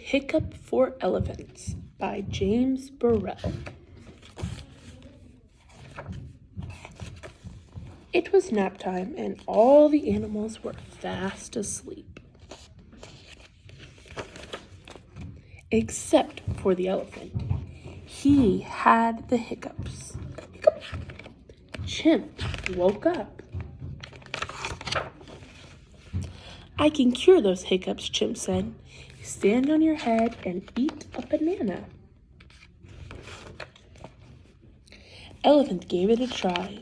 Hiccup for Elephants by James Burrell. It was nap time and all the animals were fast asleep. Except for the elephant. He had the hiccups. Hiccup. Chimp woke up. I can cure those hiccups, Chimp said. Stand on your head and eat a banana. Elephant gave it a try.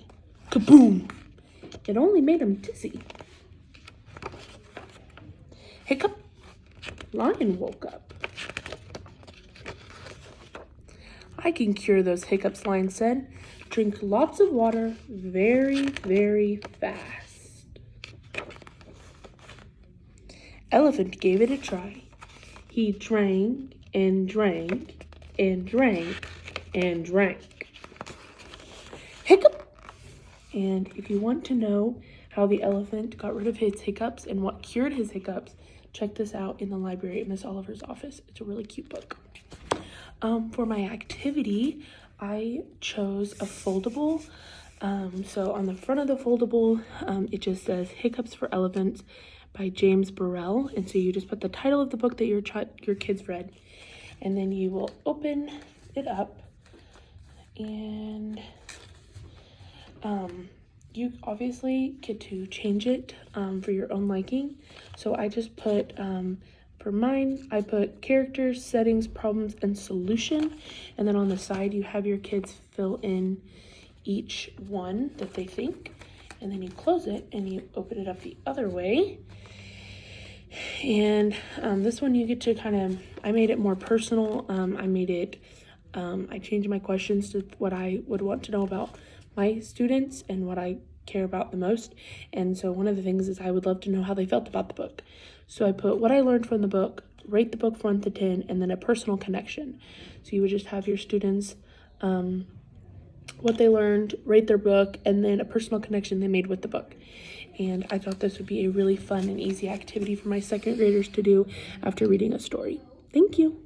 Kaboom! It only made him dizzy. Hiccup! Lion woke up. I can cure those hiccups, Lion said. Drink lots of water very, very fast. Elephant gave it a try. He drank and drank and drank and drank. Hiccup! And if you want to know how the elephant got rid of his hiccups and what cured his hiccups, check this out in the library at Miss Oliver's office. It's a really cute book. For my activity, I chose a foldable. So on the front of the foldable, it just says Hiccups for Elephants by James Burrell. And so you just put the title of the book that your kids read, and then you will open it up, and you obviously get to change it for your own liking. So I just put, for mine, I put characters, settings, problems, and solution. And then on the side, you have your kids fill in each one that they think. And then you close it and you open it up the other way. And this one you get to I made it more personal. I changed my questions to what I would want to know about my students and what I care about the most. And so one of the things is I would love to know how they felt about the book. So I put what I learned from the book, rate the book 1 to 10, and then a personal connection. So you would just have your students, what they learned, rate their book, and then a personal connection they made with the book. And I thought this would be a really fun and easy activity for my second graders to do after reading a story. Thank you.